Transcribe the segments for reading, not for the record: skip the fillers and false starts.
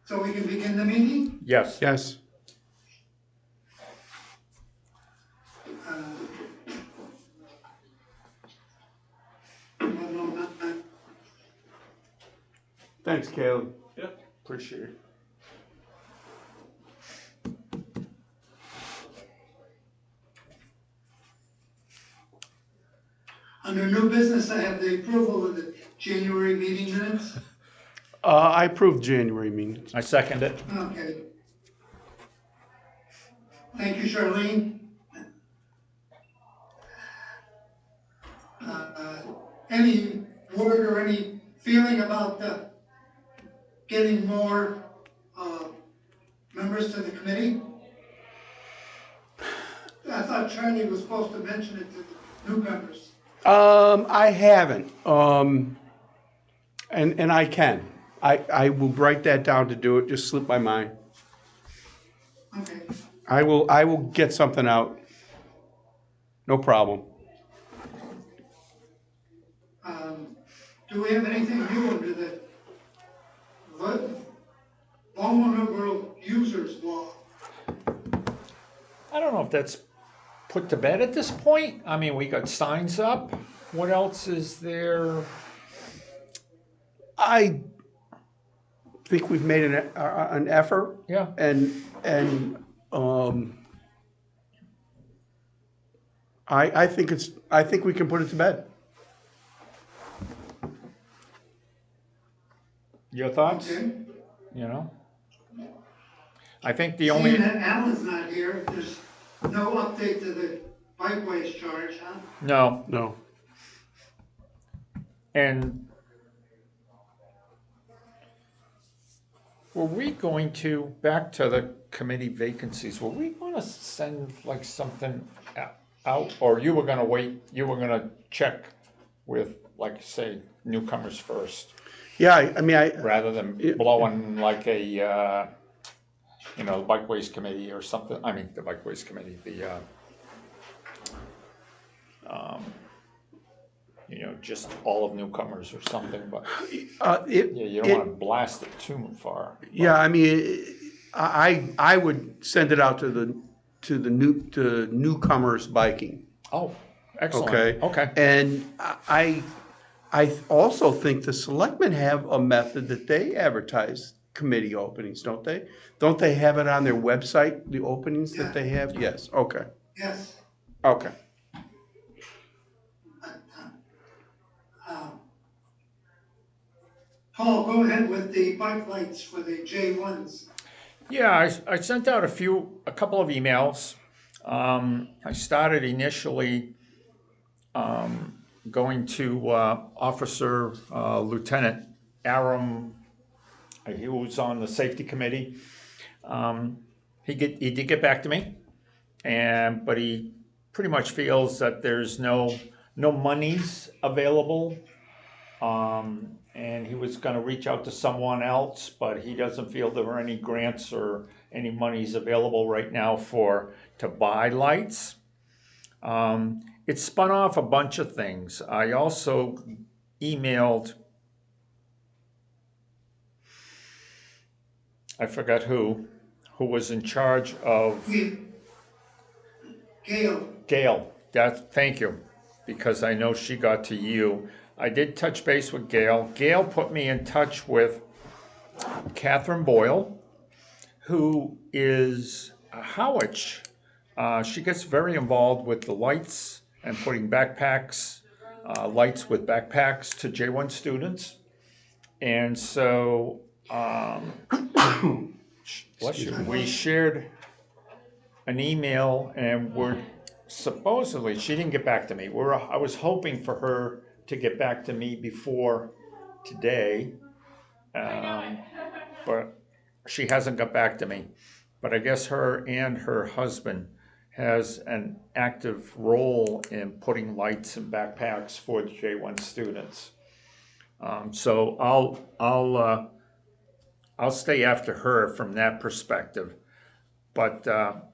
So we can begin the meeting? Yes. Yes. No, Thanks, Caleb. Yep. Appreciate it. Under new business, I have the approval of the January meeting minutes. I approved January meetings. I second it. Okay. Thank you, Charlene. Any word or any feeling about getting more members to the committee? I thought Charlie was supposed to mention it to the newcomers. I haven't. And I can. I will write that down to do it. Just slipped my mind. Okay. I will get something out. No problem. Do we have anything new under the vulnerable users law? I don't know if that's put to bed at this point. I mean, we got signs up. What else is there? I think we've made an effort. Yeah. And I think we can put it to bed. Your thoughts? Okay. You know? I think the only... Seeing that Alan's not here, there's no update to the bikeways charge, huh? No. No. And were we going to, back to the committee vacancies, were we going to send like something out? Or you were going to wait, you were going to check with, like, say, newcomers first? Yeah, I mean, Rather than blowing like a, the Bikeways Committee or something. I mean, the Bikeways Committee, just all of newcomers or something. But you don't want to blast it too far. Yeah, I mean, I would send it out to newcomers biking. Oh, excellent. Okay. Okay. And I also think the selectmen have a method that they advertise committee openings, don't they? Don't they have it on their website, the openings that they have? Yes, okay. Yes. Okay. Paul, go ahead with the bike lights for the J1s. Yeah, I sent out a couple of emails. I started initially going to Officer Lieutenant Aram, he was on the safety committee. He did get back to me, but he pretty much feels that there's no monies available, and he was going to reach out to someone else, but he doesn't feel there are any grants or any monies available right now to buy lights. It spun off a bunch of things. I also emailed, I forgot who was in charge of... Gail. Thank you, because I know she got to you. I did touch base with Gail. Gail put me in touch with Catherine Boyle, who is a Harwich. She gets very involved with the lights and putting backpacks, lights with backpacks to J1 students. And so, we shared an email, and supposedly, she didn't get back to me. I was hoping for her to get back to me before today, but she hasn't got back to me. But I guess her and her husband has an active role in putting lights and backpacks for the J1 students. So I'll stay after her from that perspective. But that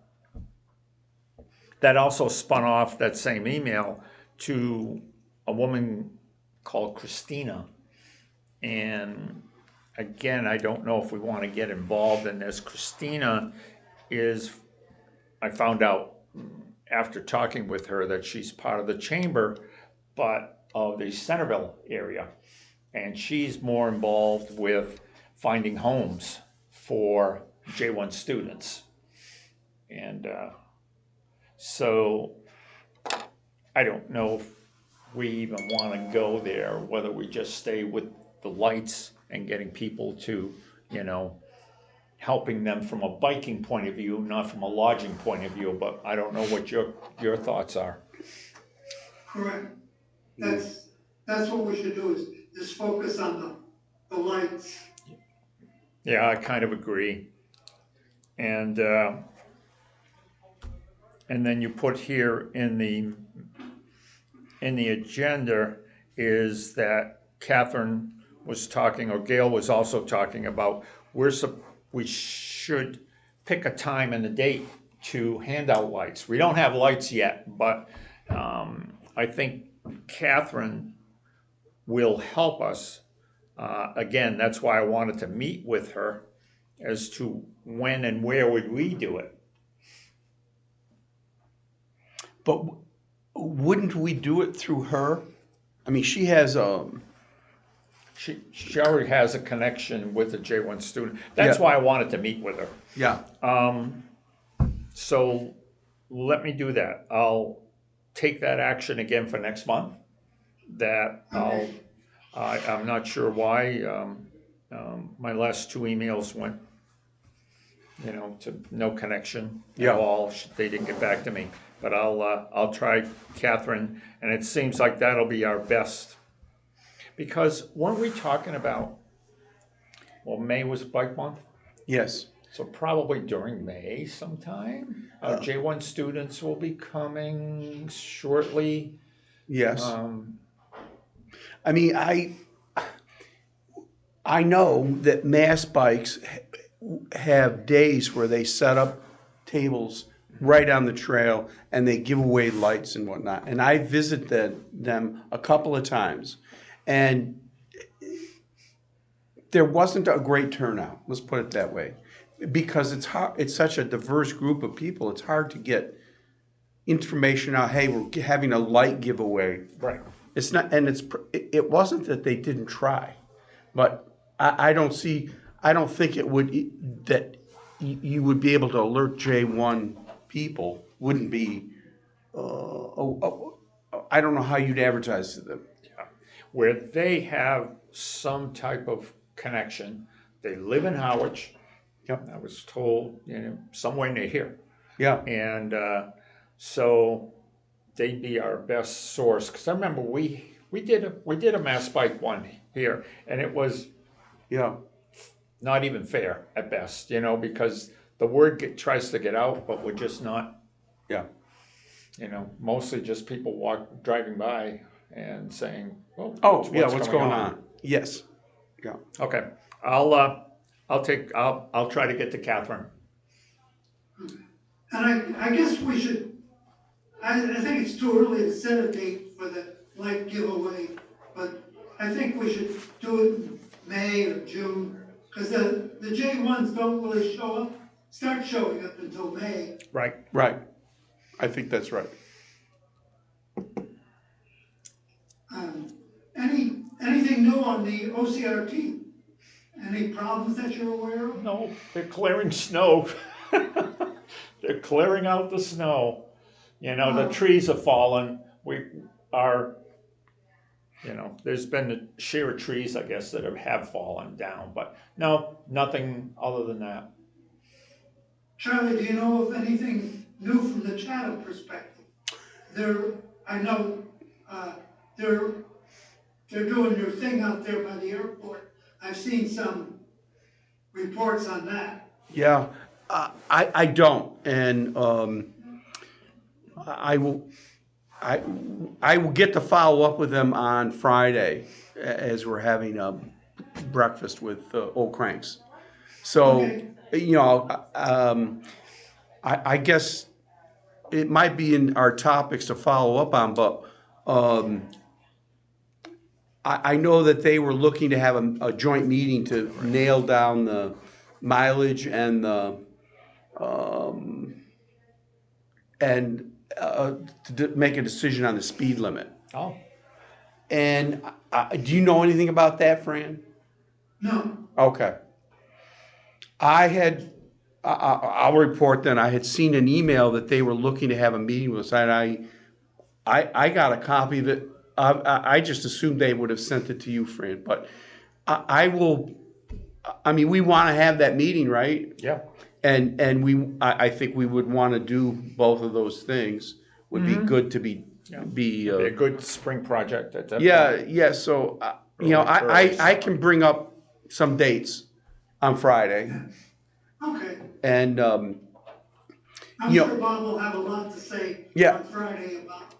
also spun off that same email to a woman called Christina, and again, I don't know if we want to get involved in this. Christina is, I found out after talking with her that she's part of the chamber, but of the Centerville area. And she's more involved with finding homes for J1 students. And so I don't know if we even want to go there, whether we just stay with the lights and getting people to, you know, helping them from a biking point of view, not from a lodging point of view, but I don't know what your thoughts are. Correct. That's what we should do, is just focus on the lights. Yeah, I kind of agree. And then you put here in the agenda is that Catherine was talking, or Gail was also talking about, we should pick a time and a date to hand out lights. We don't have lights yet, but I think Catherine will help us. Again, that's why I wanted to meet with her as to when and where would we do it. But wouldn't we do it through her? I mean, she has She already has a connection with a J1 student. That's Yeah. why I wanted to meet with her. yeah. So let me do that. I'll take that action again for next month. That I'm not sure why, my last 2 emails went, you know, to no connection Yeah. at all. They didn't get back to me. But I'll try Catherine, and it seems like that'll be our best. Because weren't we talking about, well, May was Bike Month? Yes. So probably during May sometime. Our J1 students will be coming shortly. Yes. I mean, I know that Mass Bikes have days where they set up tables right on the trail and they give away lights and whatnot. And I visited them a couple of times, and there wasn't a great turnout. Let's put it that way, because it's hard. It's such a diverse group of people. It's hard to get information out. Hey, we're having a light giveaway. Right. It's not, and it wasn't that they didn't try, but I don't think it would, that you would be able to alert J1 people. Wouldn't be, I don't know how you'd advertise to them. Yeah. Where they have some type of connection. They live in Harwich. Yep. I was told, you know, somewhere near here. Yeah. And so they'd be our best source. Because I remember we did a Mass Bike one here, and it was Yeah. not even fair at best, you know, because the word tries to get out, but we're just not, Yeah. you know, mostly just people driving by and saying, well, Oh, yeah. What's going on? Yes. Yeah. Okay, I'll try to get to Catherine. And I guess we should, I think it's too early to set a date for the light giveaway, but I think we should do it in May or June, because the J1s don't really start showing up until May. Right. Right. I think that's right. Anything new on the OCRT? Any problems that you're aware of? No, they're clearing snow. They're clearing out the snow. You know, the trees are falling. You know, there's been a share of trees, I guess, that have fallen down, but no, nothing other than that. Charlie, do you know of anything new from the Chatham perspective? I know they're doing their thing out there by the airport. I've seen some reports on that. Yeah. I don't, and I will get to follow up with them on Friday as we're having a breakfast with Old Cranks. So, Okay. you know, I guess it might be in our topics to follow up on, but I know that they were looking to have a joint meeting to nail down the mileage and the, and to make a decision on the speed limit. Oh, And do you know anything about that, Fran? No, Okay. I'll report then, I had seen an email that they were looking to have a meeting with us, and I got a copy of it. I just assumed they would have sent it to you, Fran, but I will, I mean, we want to have that meeting, right? yeah. And I think we would want to do both of those things. Would be good to be, Be a good spring project at that yeah, point. yeah, so, you know, Early I summer. can bring up some dates on Friday, okay. and, I'm You know- sure Bob will have a lot to say Yeah. on Friday about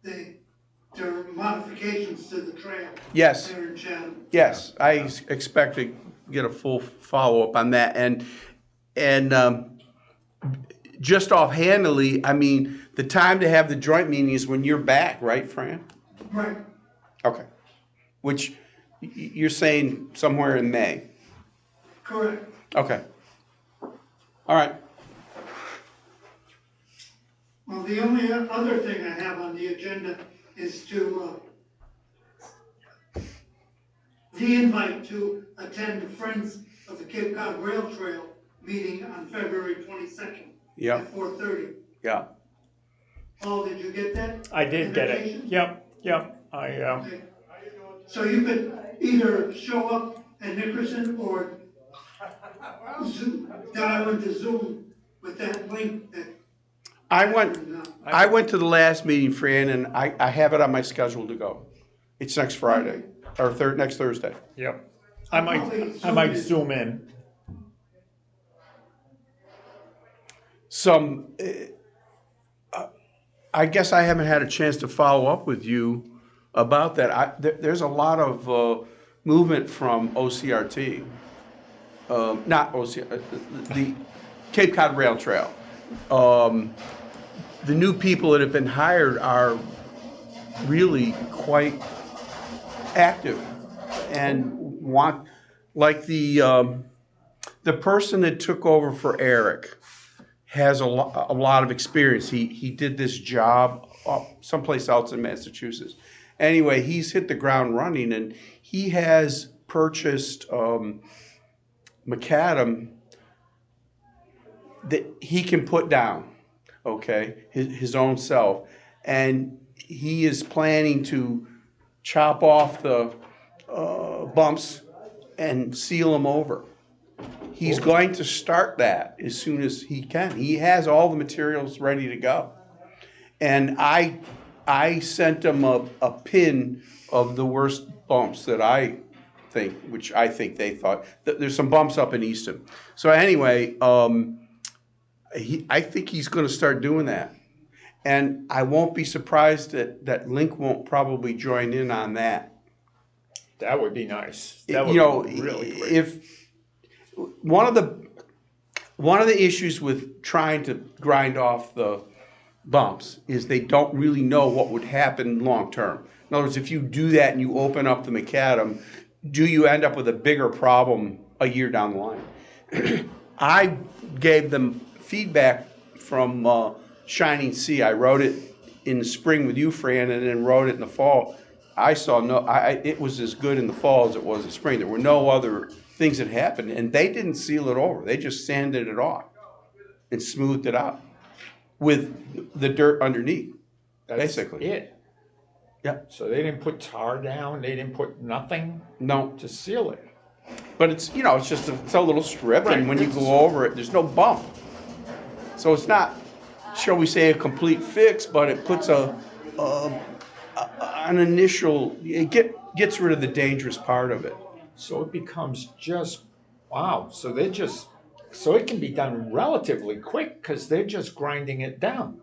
their modifications to the trail. Yes. There in Chatham. yes, I expect to get a full follow-up on that, and just offhandedly, I mean, the time to have the joint meeting is when you're back, right, Fran? Right, Okay. Which, you're saying somewhere in May? correct. Okay. All right. Well, the only other thing I have on the agenda is to, the invite to attend the Friends of the Cape Cod Rail Trail meeting on February 22nd. Yeah. At 4:30. Yeah. Paul, did you get that? I did get it. Invitation? Yep. Okay. So you could either show up at Nickerson or Zoom, dial into Zoom with that link that. I went to the last meeting, Fran, and I have it on my schedule to go. It's next Friday, or next Thursday. Yep. I might zoom in. I guess I haven't had a chance to follow up with you about that. There's a lot of movement from OCRT, not OCRT, the Cape Cod Rail Trail. The new people that have been hired are really quite active and want, like the person that took over for Eric has a lot of experience. He did this job someplace else in Massachusetts. Anyway, he's hit the ground running, and he has purchased macadam that he can put down, okay, his own self. And he is planning to chop off the bumps and seal them over. He's going to start that as soon as he can. He has all the materials ready to go. And I sent him a pin of the worst bumps that I think, which I think they thought. There's some bumps up in Easton. So anyway, I think he's going to start doing that. And I won't be surprised that Link won't probably join in on that. That would be nice. That would be really great. If one of the issues with trying to grind off the bumps is they don't really know what would happen long term. In other words, if you do that and you open up the macadam, do you end up with a bigger problem a year down the line? I gave them feedback from Shining Sea. I wrote it in the spring with you, Fran, and then wrote it in the fall. I saw it was as good in the fall as it was in spring. There were no other things that happened, and they didn't seal it over. They just sanded it off and smoothed it out with the dirt underneath, That's basically. it. Yeah. So they didn't put tar down. They didn't put nothing No, to seal it. but it's just it's a little strip, Right. and when you go over it, there's no bump. So it's not, shall we say, a complete fix, but it puts an initial, it gets rid of the dangerous part of it. So it becomes just, wow. So it can be done relatively quick because they're just grinding it down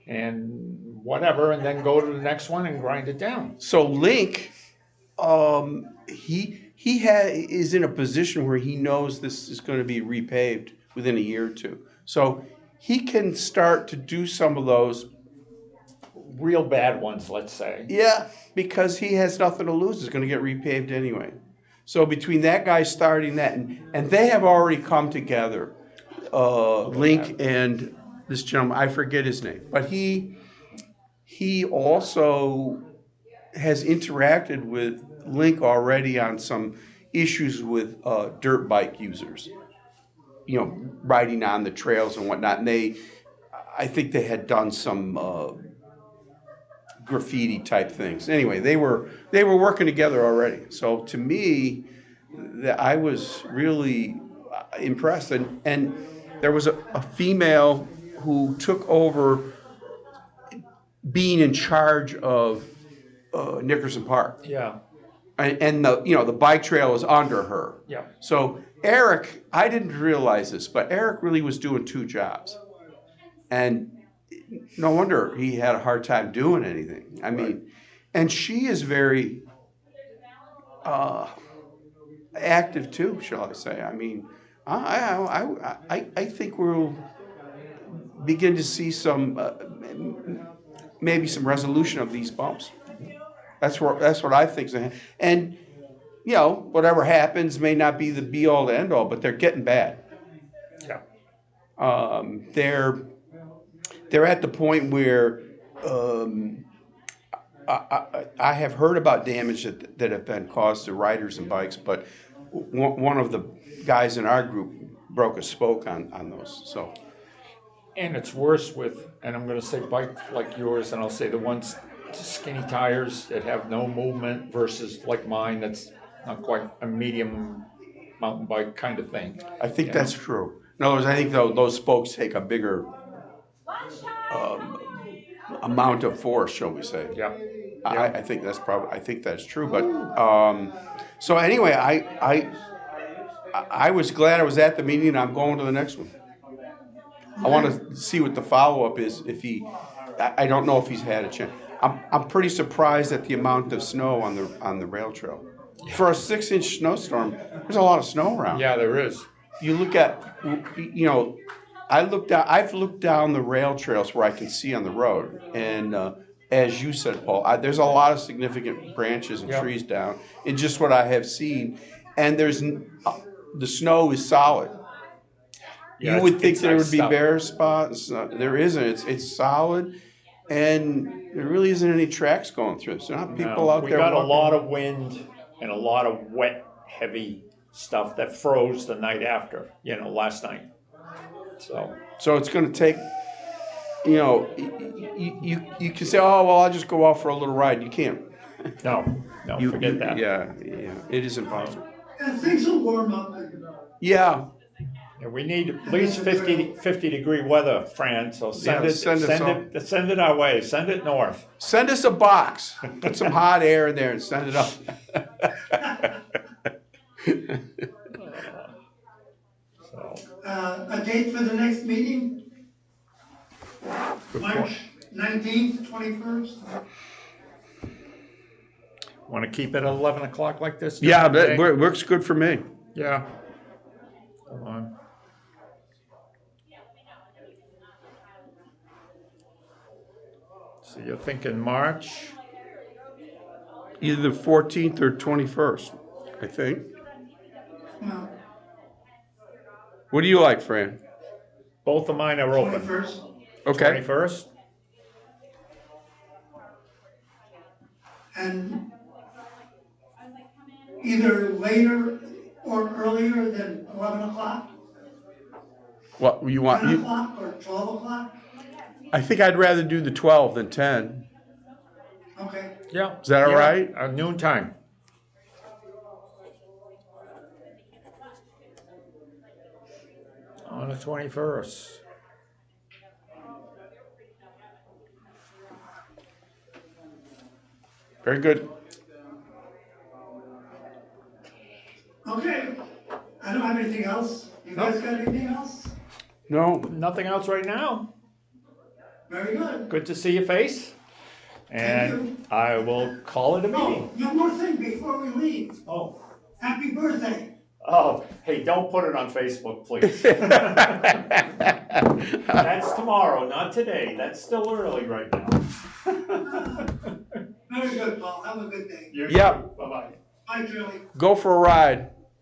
and whatever, and then go to the next one and grind it down. So Link, he is in a position where he knows this is going to be repaved within a year or two. So he can start to do some of those real bad ones, let's say. Yeah, because he has nothing to lose. It's going to get repaved anyway. So between that guy starting that, and they have already come together, Link and this gentleman, I forget his name, but he also has interacted with Link already on some issues with dirt bike users, you know, riding on the trails and whatnot. And I think they had done some graffiti type things. Anyway, they were working together already. So to me, I was really impressed. And there was a female who took over being in charge of Nickerson Park. Yeah, And the bike trail is under her. yeah. So Eric, I didn't realize this, but Eric really was doing two jobs. And no wonder he had a hard time doing anything. I mean, and she is very active too, shall I say. I mean, I think we'll begin to see some, maybe some resolution of these bumps. That's what I think. And, you know, whatever happens may not be the be all to end all, but they're getting bad. Yeah. They're at the point where I have heard about damage that have been caused to riders and bikes, but one of the guys in our group broke a spoke on those. So. And it's worse with, and I'm going to say bikes like yours, and I'll say the ones skinny tires that have no movement versus like mine that's not quite a medium mountain bike kind of thing. I think that's true. In other words, I think those spokes take a bigger amount of force, shall we say? Yeah. I think that's true. But so anyway, I was glad I was at the meeting, and I'm going to the next one. I want to see what the follow-up is. I don't know if he's had a chance. I'm pretty surprised at the amount of snow on the rail trail. For a 6-inch snowstorm, there's a lot of snow around. Yeah, there is. You look at, you know, I've looked down the rail trails where I can see on the road, and as you said, Paul, there's a lot of significant branches and trees down in just what I have seen, and the snow is solid. Yeah, you would think there nice would be stuff. bare spots. There isn't. It's solid, and there really isn't any tracks going through. So not people out We there. got a walking. lot of wind and a lot of wet, heavy stuff that froze the night after, last night. So it's going to take. You know, you can say, oh well, I'll just go out for a little ride. You can't. No, forget that. Yeah, it is impossible. And things will warm up. Yeah. And we need at least 50 degree weather, Fran, so send it our way. Send it north. Send us a box. Put some hot air in there and send it up. A date for the next meeting? March 19th, 21st? Want to keep it at 11 o'clock like this? Yeah, that works good for me. Yeah. Hold on. So you're thinking March? Either the 14th or 21st, I think. No, What do you like, Fran? Both of mine are open. 21st. Okay. 21st? And either later or earlier than 11 o'clock? What you 10 want? o'clock or 12 o'clock? I think I'd rather do the 12 than 10. Okay. Yeah. Is that all right? Noon time. On the 21st. Very good. Okay. I don't have anything else. You guys got anything else? No. Nothing else right now. Very good. Good to see your face. And I will call it a meeting. Oh, one more thing before we leave. Oh, Happy birthday. Oh, hey, don't put it on Facebook, please. That's tomorrow, not today. That's still early right now. Very good, Paul, have a good day. You Yep. too. Bye-bye. Bye, Julie. Go for a ride.